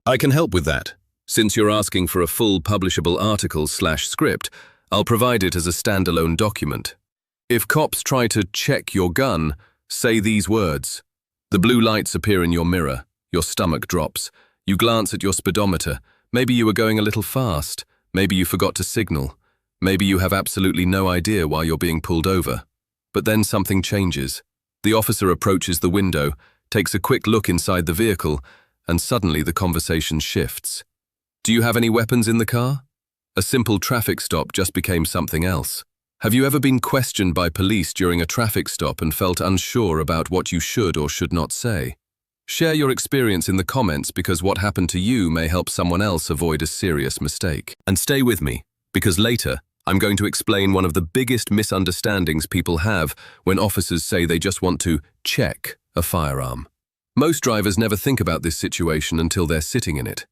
I can help with that. Since you're asking for a full publishable article/script, I'll provide it as a standalone document. If cops try to check your gun, say these words. The blue lights appear in your mirror, your stomach drops, you glance at your speedometer, maybe you were going a little fast, maybe you forgot to signal, maybe you have absolutely no idea why you're being pulled over. But then something changes. The officer approaches the window, takes a quick look inside the vehicle, and suddenly the conversation shifts. Do you have any weapons in the car? A simple traffic stop just became something else. Have you ever been questioned by police during a traffic stop and felt unsure about what you should or should not say? Share your experience in the comments because what happened to you may help someone else avoid a serious mistake. And stay with me, because later, I'm going to explain one of the biggest misunderstandings people have when officers say they just want to check a firearm. Most drivers never think about this situation until they're sitting in it.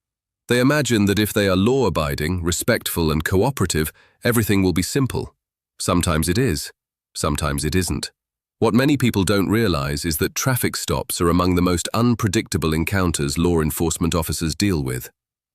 They imagine that if they are law-abiding, respectful and cooperative, everything will be simple. Sometimes it is, sometimes it isn't. What many people don't realize is that traffic stops are among the most unpredictable encounters law enforcement officers deal with.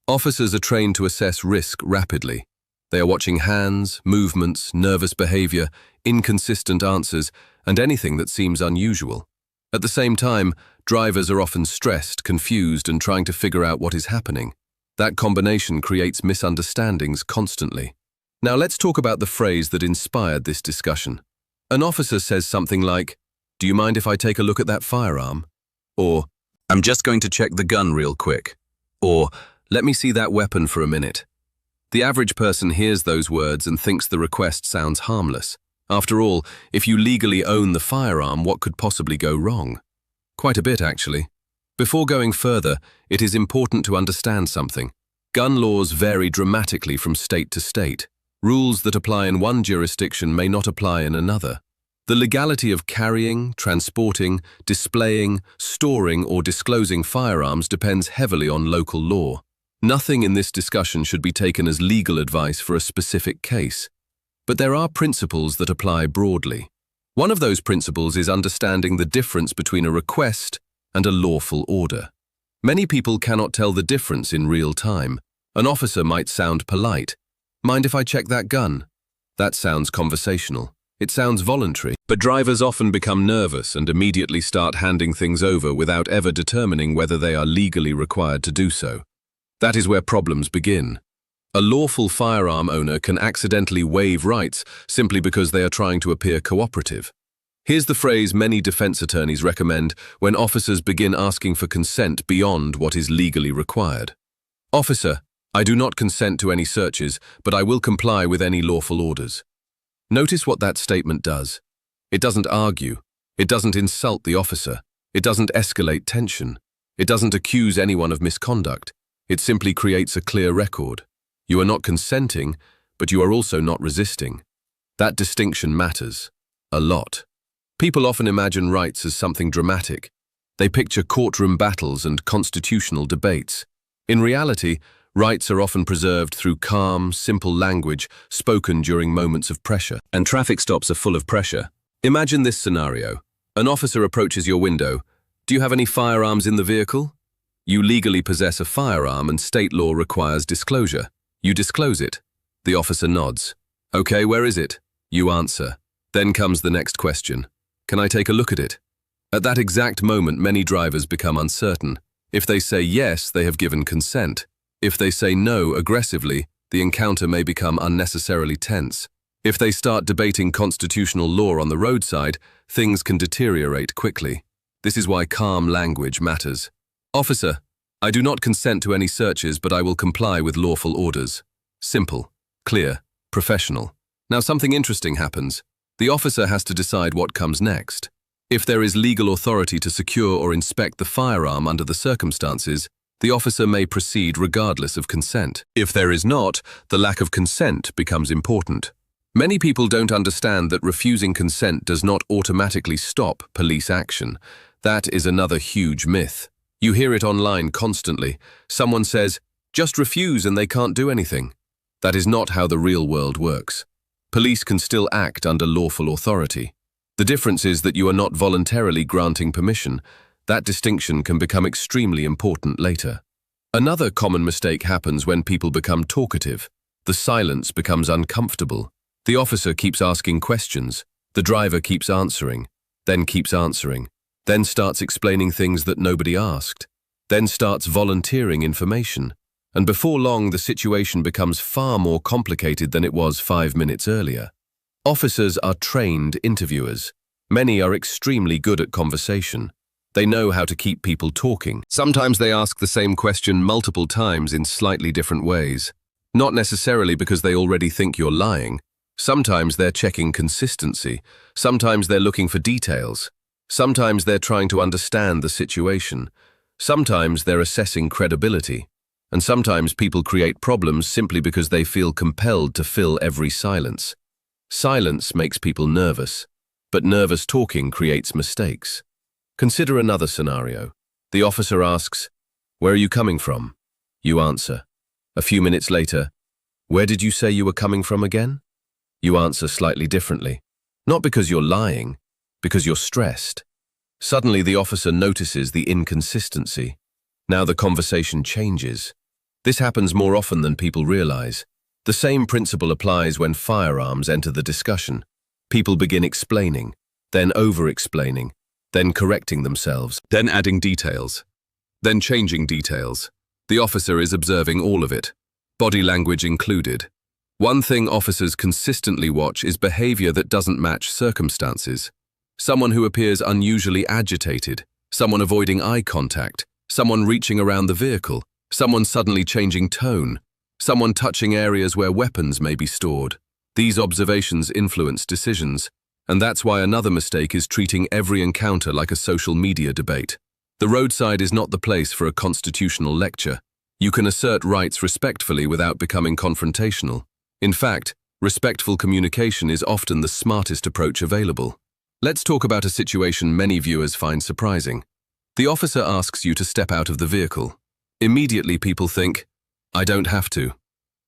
Officers are trained to assess risk rapidly. They are watching hands, movements, nervous behavior, inconsistent answers, and anything that seems unusual. At the same time, drivers are often stressed, confused, and trying to figure out what is happening. That combination creates misunderstandings constantly. Now let's talk about the phrase that inspired this discussion. An officer says something like, "Do you mind if I take a look at that firearm?" Or, "I'm just going to check the gun real quick." Or, "Let me see that weapon for a minute." The average person hears those words and thinks the request sounds harmless. After all, if you legally own the firearm, what could possibly go wrong? Quite a bit, actually. Before going further, it is important to understand something. Gun laws vary dramatically from state to state. Rules that apply in one jurisdiction may not apply in another. The legality of carrying, transporting, displaying, storing, or disclosing firearms depends heavily on local law. Nothing in this discussion should be taken as legal advice for a specific case. But there are principles that apply broadly. One of those principles is understanding the difference between a request and a lawful order. Many people cannot tell the difference in real time. An officer might sound polite. "Mind if I check that gun?" That sounds conversational. It sounds voluntary. But drivers often become nervous and immediately start handing things over without ever determining whether they are legally required to do so. That is where problems begin. A lawful firearm owner can accidentally waive rights simply because they are trying to appear cooperative. Here's the phrase many defense attorneys recommend when officers begin asking for consent beyond what is legally required. "Officer, I do not consent to any searches, but I will comply with any lawful orders." Notice what that statement does. It doesn't argue. It doesn't insult the officer. It doesn't escalate tension. It doesn't accuse anyone of misconduct. It simply creates a clear record. You are not consenting, but you are also not resisting. That distinction matters a lot. People often imagine rights as something dramatic. They picture courtroom battles and constitutional debates. In reality, rights are often preserved through calm, simple language spoken during moments of pressure. And traffic stops are full of pressure. Imagine this scenario. An officer approaches your window. "Do you have any firearms in the vehicle?" You legally possess a firearm and state law requires disclosure. You disclose it. The officer nods. "Okay, where is it?" You answer. Then comes the next question. "Can I take a look at it?" At that exact moment, many drivers become uncertain. If they say yes, they have given consent. If they say no aggressively, the encounter may become unnecessarily tense. If they start debating constitutional law on the roadside, things can deteriorate quickly. This is why calm language matters. "Officer, I do not consent to any searches, but I will comply with lawful orders." Simple, clear, professional. Now something interesting happens. The officer has to decide what comes next. If there is legal authority to secure or inspect the firearm under the circumstances, the officer may proceed regardless of consent. If there is not, the lack of consent becomes important. Many people don't understand that refusing consent does not automatically stop police action. That is another huge myth. You hear it online constantly. Someone says, "Just refuse and they can't do anything." That is not how the real world works. Police can still act under lawful authority. The difference is that you are not voluntarily granting permission. That distinction can become extremely important later. Another common mistake happens when people become talkative. The silence becomes uncomfortable. The officer keeps asking questions. The driver keeps answering, then starts explaining things that nobody asked, then starts volunteering information. And before long, the situation becomes far more complicated than it was 5 minutes earlier. Officers are trained interviewers. Many are extremely good at conversation. They know how to keep people talking. Sometimes they ask the same question multiple times in slightly different ways. Not necessarily because they already think you're lying. Sometimes they're checking consistency. Sometimes they're looking for details. Sometimes they're trying to understand the situation. Sometimes they're assessing credibility. And sometimes people create problems simply because they feel compelled to fill every silence. Silence makes people nervous, but nervous talking creates mistakes. Consider another scenario. The officer asks, "Where are you coming from?" You answer. A few minutes later, "Where did you say you were coming from again?" You answer slightly differently. Not because you're lying, because you're stressed. Suddenly the officer notices the inconsistency. Now the conversation changes. This happens more often than people realize. The same principle applies when firearms enter the discussion. People begin explaining, then over-explaining, then correcting themselves, then adding details, then changing details. The officer is observing all of it, body language included. One thing officers consistently watch is behavior that doesn't match circumstances. Someone who appears unusually agitated, someone avoiding eye contact, someone reaching around the vehicle, someone suddenly changing tone, someone touching areas where weapons may be stored. These observations influence decisions, and that's why another mistake is treating every encounter like a social media debate. The roadside is not the place for a constitutional lecture. You can assert rights respectfully without becoming confrontational. In fact, respectful communication is often the smartest approach available. Let's talk about a situation many viewers find surprising. The officer asks you to step out of the vehicle. Immediately people think, "I don't have to."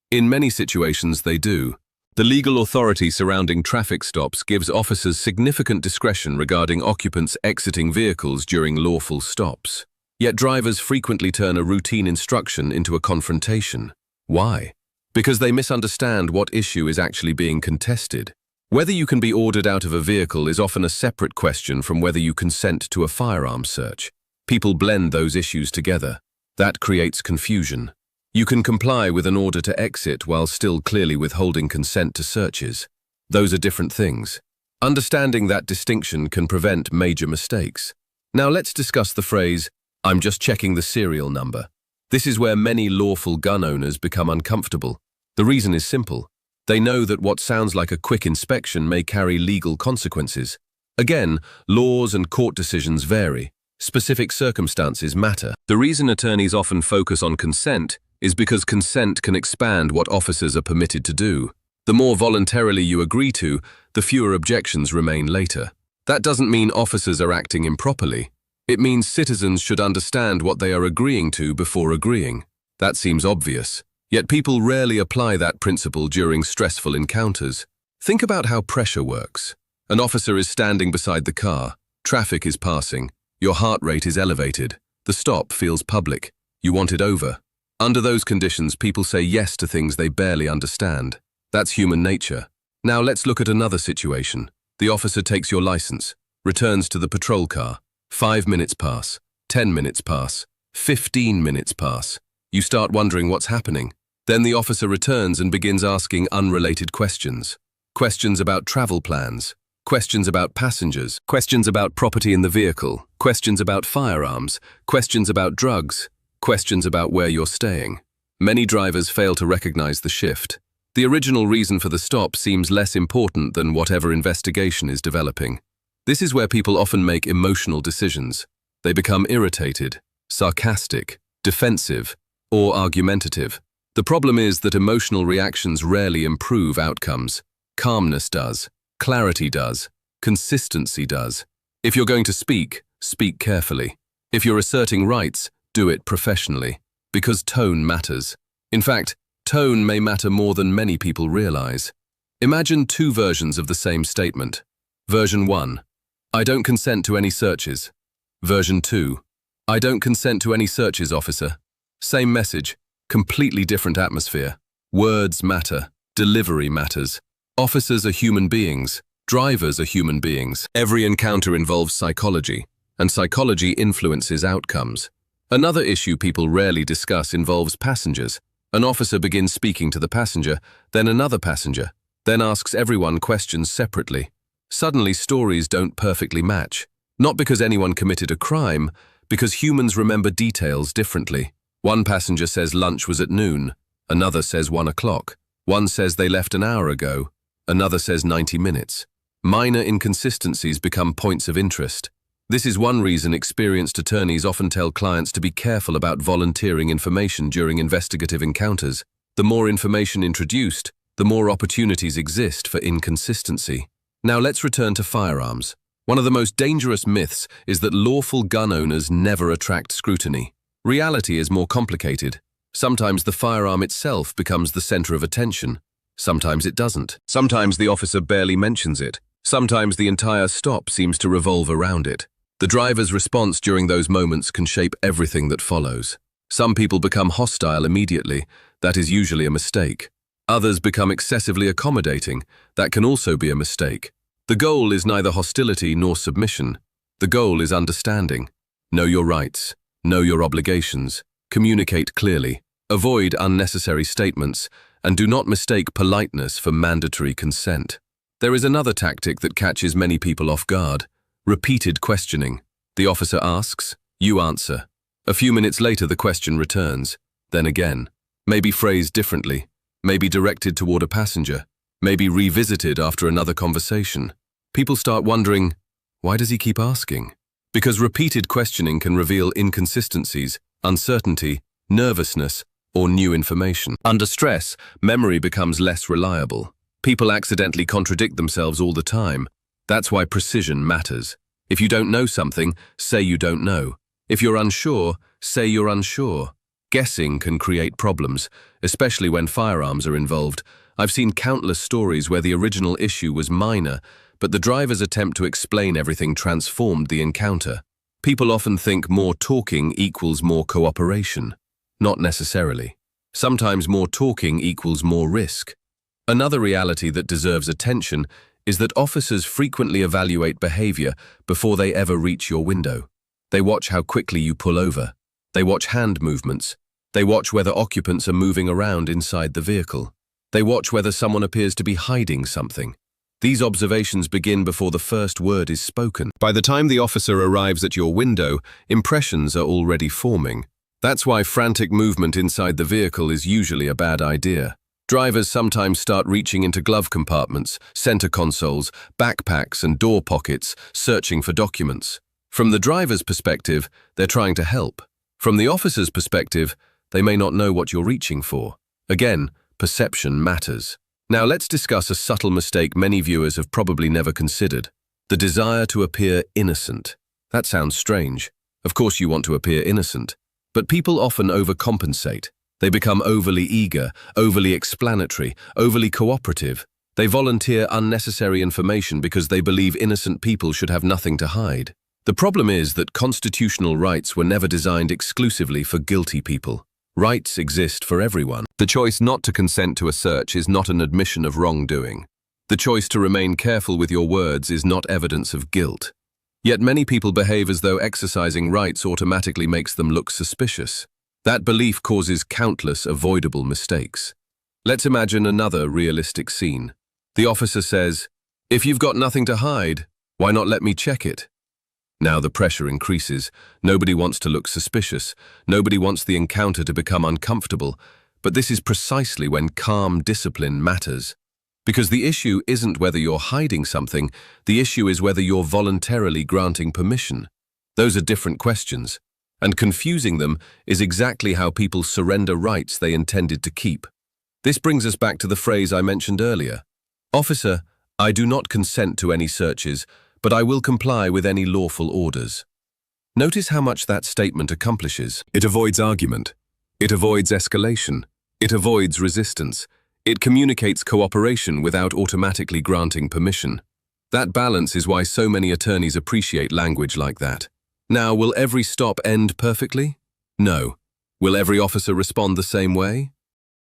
In many situations they do. The legal authority surrounding traffic stops gives officers significant discretion regarding occupants exiting vehicles during lawful stops. Yet drivers frequently turn a routine instruction into a confrontation. Why? Because they misunderstand what issue is actually being contested. Whether you can be ordered out of a vehicle is often a separate question from whether you consent to a firearm search. People blend those issues together. That creates confusion. You can comply with an order to exit while still clearly withholding consent to searches. Those are different things. Understanding that distinction can prevent major mistakes. Now let's discuss the phrase, "I'm just checking the serial number." This is where many lawful gun owners become uncomfortable. The reason is simple. They know that what sounds like a quick inspection may carry legal consequences. Again, laws and court decisions vary. Specific circumstances matter. The reason attorneys often focus on consent is because consent can expand what officers are permitted to do. The more voluntarily you agree to, the fewer objections remain later. That doesn't mean officers are acting improperly. It means citizens should understand what they are agreeing to before agreeing. That seems obvious. Yet people rarely apply that principle during stressful encounters. Think about how pressure works. An officer is standing beside the car. Traffic is passing. Your heart rate is elevated. The stop feels public. You want it over. Under those conditions, people say yes to things they barely understand. That's human nature. Now let's look at another situation. The officer takes your license, returns to the patrol car. 5 minutes pass, 10 minutes pass, 15 minutes pass. You start wondering what's happening. Then the officer returns and begins asking unrelated questions. Questions about travel plans, questions about passengers, questions about property in the vehicle, questions about firearms, questions about drugs, questions about where you're staying. Many drivers fail to recognize the shift. The original reason for the stop seems less important than whatever investigation is developing. This is where people often make emotional decisions. They become irritated, sarcastic, defensive, or argumentative. The problem is that emotional reactions rarely improve outcomes. Calmness does, clarity does, consistency does. If you're going to speak, speak carefully. If you're asserting rights, do it professionally, because tone matters. In fact, tone may matter more than many people realize. Imagine two versions of the same statement. Version 1. I don't consent to any searches. Version 2. I don't consent to any searches, officer. Same message, completely different atmosphere. Words matter. Delivery matters. Officers are human beings. Drivers are human beings. Every encounter involves psychology, and psychology influences outcomes. Another issue people rarely discuss involves passengers. An officer begins speaking to the passenger, then another passenger, then asks everyone questions separately. Suddenly, stories don't perfectly match. Not because anyone committed a crime, because humans remember details differently. One passenger says lunch was at noon, another says 1 o'clock. One says they left an hour ago, another says 90 minutes. Minor inconsistencies become points of interest. This is one reason experienced attorneys often tell clients to be careful about volunteering information during investigative encounters. The more information introduced, the more opportunities exist for inconsistency. Now let's return to firearms. One of the most dangerous myths is that lawful gun owners never attract scrutiny. Reality is more complicated. Sometimes the firearm itself becomes the center of attention. Sometimes it doesn't. Sometimes the officer barely mentions it. Sometimes the entire stop seems to revolve around it. The driver's response during those moments can shape everything that follows. Some people become hostile immediately. That is usually a mistake. Others become excessively accommodating. That can also be a mistake. The goal is neither hostility nor submission. The goal is understanding. Know your rights. Know your obligations. Communicate clearly. Avoid unnecessary statements, and do not mistake politeness for mandatory consent. There is another tactic that catches many people off guard. Repeated questioning. The officer asks, you answer. A few minutes later the question returns. Then again. Maybe phrased differently. Maybe directed toward a passenger. Maybe revisited after another conversation. People start wondering, why does he keep asking? Because repeated questioning can reveal inconsistencies, uncertainty, nervousness, or new information. Under stress, memory becomes less reliable. People accidentally contradict themselves all the time. That's why precision matters. If you don't know something, say you don't know. If you're unsure, say you're unsure. Guessing can create problems, especially when firearms are involved. I've seen countless stories where the original issue was minor, but the driver's attempt to explain everything transformed the encounter. People often think more talking equals more cooperation. Not necessarily. Sometimes more talking equals more risk. Another reality that deserves attention is that officers frequently evaluate behavior before they ever reach your window. They watch how quickly you pull over. They watch hand movements. They watch whether occupants are moving around inside the vehicle. They watch whether someone appears to be hiding something. These observations begin before the first word is spoken. By the time the officer arrives at your window, impressions are already forming. That's why frantic movement inside the vehicle is usually a bad idea. Drivers sometimes start reaching into glove compartments, center consoles, backpacks, and door pockets, searching for documents. From the driver's perspective, they're trying to help. From the officer's perspective, they may not know what you're reaching for. Again, perception matters. Now let's discuss a subtle mistake many viewers have probably never considered. The desire to appear innocent. That sounds strange. Of course you want to appear innocent. But people often overcompensate. They become overly eager, overly explanatory, overly cooperative. They volunteer unnecessary information because they believe innocent people should have nothing to hide. The problem is that constitutional rights were never designed exclusively for guilty people. Rights exist for everyone. The choice not to consent to a search is not an admission of wrongdoing. The choice to remain careful with your words is not evidence of guilt. Yet many people behave as though exercising rights automatically makes them look suspicious. That belief causes countless avoidable mistakes. Let's imagine another realistic scene. The officer says, "If you've got nothing to hide, why not let me check it?" Now the pressure increases. Nobody wants to look suspicious. Nobody wants the encounter to become uncomfortable. But this is precisely when calm discipline matters. Because the issue isn't whether you're hiding something, the issue is whether you're voluntarily granting permission. Those are different questions. And confusing them is exactly how people surrender rights they intended to keep. This brings us back to the phrase I mentioned earlier. "Officer, I do not consent to any searches, but I will comply with any lawful orders." Notice how much that statement accomplishes. It avoids argument. It avoids escalation. It avoids resistance. It communicates cooperation without automatically granting permission. That balance is why so many attorneys appreciate language like that. Now, will every stop end perfectly? No. Will every officer respond the same way?